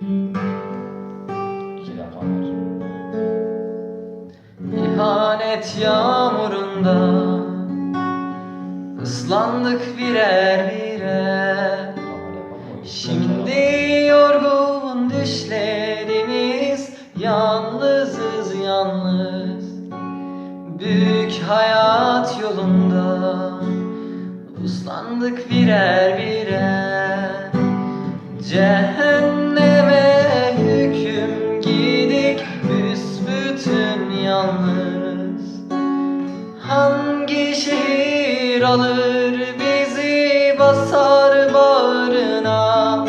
2 dakika var. İhanet yağmurunda ıslandık birer birer. Şimdi yorgun düşlerimiz, yalnızız yalnız. Büyük hayat yolunda uslandık birer birer. Cehenneme hüküm giydik büsbütün yalnız. Hangi şehir alır bizi, basar bağrına?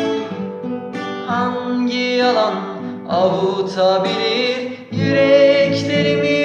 Hangi yalan avutabilir yüreklerimi?